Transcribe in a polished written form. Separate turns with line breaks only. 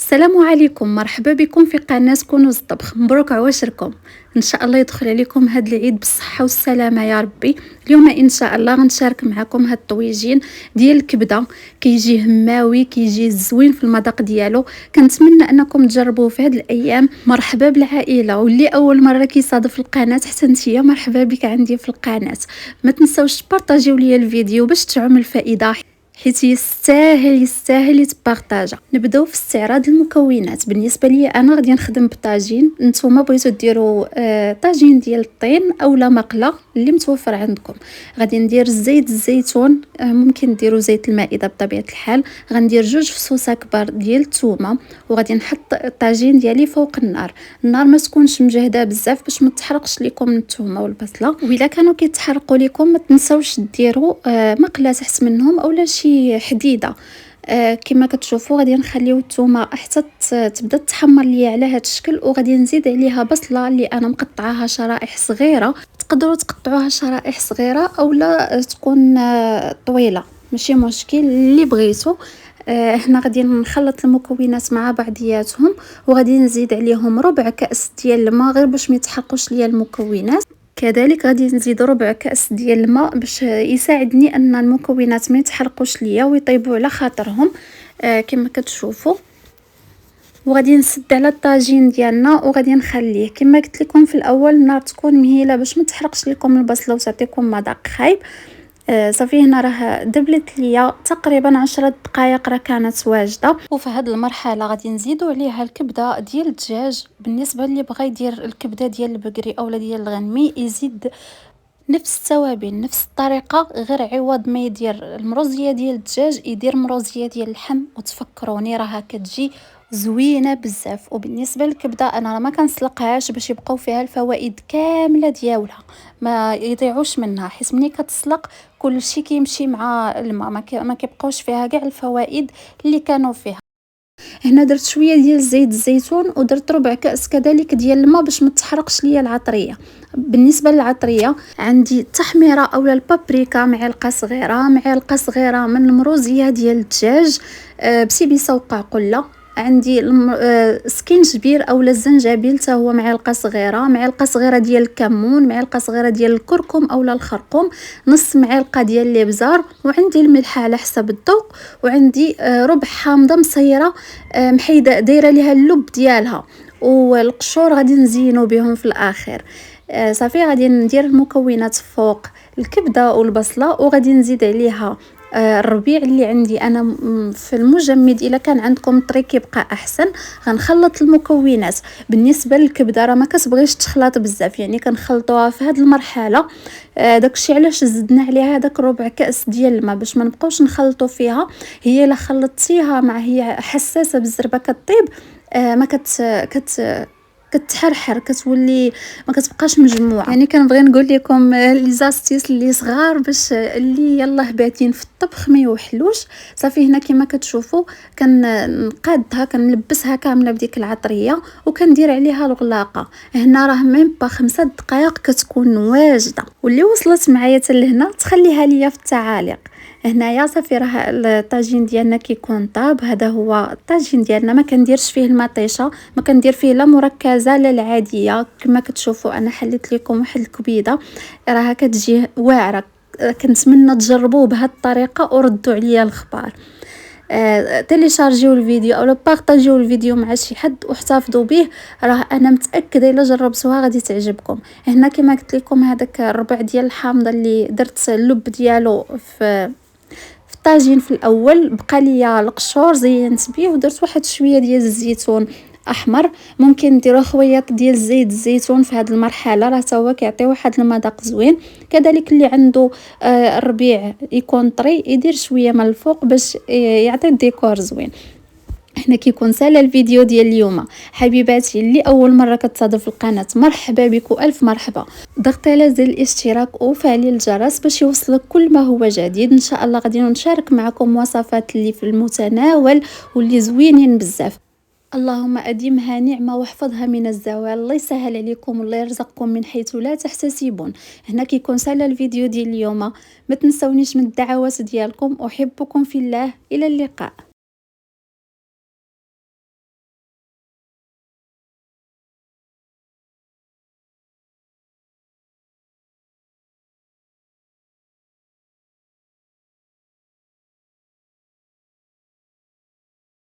السلام عليكم، مرحبا بكم في قناة كنوز الطبخ. مبروك عواشركم، ان شاء الله يدخل عليكم هذا العيد بالصحه والسلامه يا ربي. اليوم ان شاء الله غنشارك معكم هاد الطويجين ديال الكبده، كيجي هماوي، كيجي زوين في المذاق ديالو. كنتمنى انكم تجربوه في هاد الايام. مرحبا بالعائله، واللي اول مره كيصادف القناه حتى نتيا مرحبا بك عندي في القناه. ما تنساوش تبارطاجيو ليا الفيديو باش تعم الفائده، حيت يستاهل يتبارطاجا. نبداو في استعراض المكونات. بالنسبه لي انا غادي نخدم بطاجين، نتوما بغيتو ديروا طاجين ديال الطين اولا مقله اللي متوفر عندكم. غادي ندير زيت الزيتون، ممكن ديروا زيت المائده بطبيعه الحال. غندير 2 فصوصه كبار ديال الثومه، وغادي نحط الطاجين ديالي فوق النار ما تكونش مجهده بزاف باش ما تحرقش لكم الثومه والبصله. وإلا كانوا كيتحرقوا لكم ما تنساوش ديروا مقله تحت منهم اولا شي حديده. كما كتشوفوا غادي نخليو الثومه حتى تبدا تحمر ليا على هذا الشكل، وغادي نزيد عليها بصله اللي انا مقطعاها شرائح صغيره. تقدروا تقطعوها شرائح صغيره اولا تكون طويله، ماشي مشكل اللي بغيتو. هنا غادي نخلط المكونات مع بعضياتهم، وغادي نزيد عليهم ربع كأس ديال الماء غير باش ما يتحرقوش ليا المكونات. كذلك غادي نزيد ربع كأس ديال الماء باش يساعدني ان المكونات ما يتحرقوش ليا ويطيبوا على خاطرهم. كما كتشوفوا، وغادي نسد على الطاجين ديالنا وغادي نخليه كما قلت لكم في الاول النار تكون مهيله باش ما تحرقش لكم البصله وتعطيكم مذاق خايب. صافي هنا راه دبلت ليا تقريبا 10 دقائق راه كانت واجده. وفي هذه المرحله غادي نزيدوا عليها الكبده ديال الدجاج. بالنسبه اللي بغى يدير الكبده ديال البقري اولا ديال الغنمي يزيد نفس التوابل نفس الطريقه، غير عوض ما يدير المروزيه ديال الدجاج يدير مروزيه ديال اللحم، وتفكروني راها كتجي زوينه بزاف. وبالنسبه للكبده انا ما كنسلقهاش باش يبقاو فيها الفوائد كامله ديالها ما يضيعوش منها، حيت ملي كتسلق كل شيء كيمشي مع الماء، ما كيبقاوش فيها كاع الفوائد اللي كانوا فيها. هنا درت شويه ديال زيت الزيتون ودرت ربع كأس كذلك ديال الماء باش ما تحرقش ليا العطريه. بالنسبه للعطريه عندي التحميره اولا البابريكا معلقه صغيره من المروزيه ديال الدجاج، بسيبيسه وقاقله. عندي سكينجبير اولا الزنجبيل حتى هو معلقه صغيره ديال الكمون، معلقه صغيره ديال الكركم اولا الخرقوم، نص معلقه ديال الابزار، وعندي الملح على حسب الذوق، وعندي ربع حامضه مصيره محيده دايره ليها اللب ديالها، والقشور غادي نزينو بهم في الاخر. صافي غادي ندير المكونات فوق الكبده والبصله، وغادي نزيد عليها الربيع اللي عندي انا في المجمد. الا كان عندكم طريق يبقى احسن. غنخلط المكونات. بالنسبه للكبده راه ما كتبغيش تخلط بزاف، يعني كنخلطوها في هذه المرحله. داكشي علاش زدنا عليها داك ربع كأس ديال الماء باش ما نبقاوش نخلطوا فيها. هي الا خلطتيها مع هي حساسه بالزربه كطيب، ما كتحرحر، كتولي ما كتبقاش مجموعه. يعني كنبغي نقول لكم لي زاستيس اللي صغار باش اللي يلاه باتين في الطبخ ما يوحلوش. صافي هنا كما كتشوفوا كنقادها كنلبسها كامله بديك العطريه وكندير عليها الغلاقه. هنا راه ميم با 5 دقائق كتكون واجده. واللي وصلت معايا حتى لهنا تخليها ليا في التعاليق. هنايا صافي راه الطاجين ديالنا كيكون طاب. هذا هو الطاجين ديالنا، ما كنديرش فيه المطيشه، ما كندير فيه لا مركزه لا العاديه. كما كتشوفوا انا حليت لكم واحد الكبيده راها كتجي واعره. كنتمنى تجربوه بهذه الطريقه وردوا عليا الخبار. تيليشارجيو الفيديو او بارطاجيو الفيديو مع شي حد واحتفظوا به، راه انا متاكده الا جربتوها غادي تعجبكم. هنا كما قلت لكم هذاك الربع ديال الحامضه اللي درت اللب ديالو في الطاجين في الاول، بقى ليا القشور زينت بيه، ودرت واحد شويه ديال الزيتون احمر. ممكن ديروا خويات ديال زيت الزيتون في هذه المرحله، راه حتى هو كيعطي واحد المذاق زوين. كذلك اللي عنده الربيع يكون طري يدير شويه من الفوق باش يعطي الديكور زوين. هنا كيكون سالا الفيديو ديال اليوم. حبيباتي اللي اول مره كتصادف القناه مرحبا بكم، الف مرحبا. ضغطي على زر الاشتراك وفعلي الجرس باش يوصلك كل ما هو جديد. ان شاء الله غادي نشارك معكم وصفات اللي في المتناول واللي زوينين بزاف. اللهم اديمها نعمه واحفظها من الزوال. الله يسهل عليكم والله يرزقكم من حيث لا تحتسبون. هنا كيكون سالا الفيديو ديال اليوم. ما تنسونيش من الدعوات ديالكم. احبكم في الله، الى اللقاء.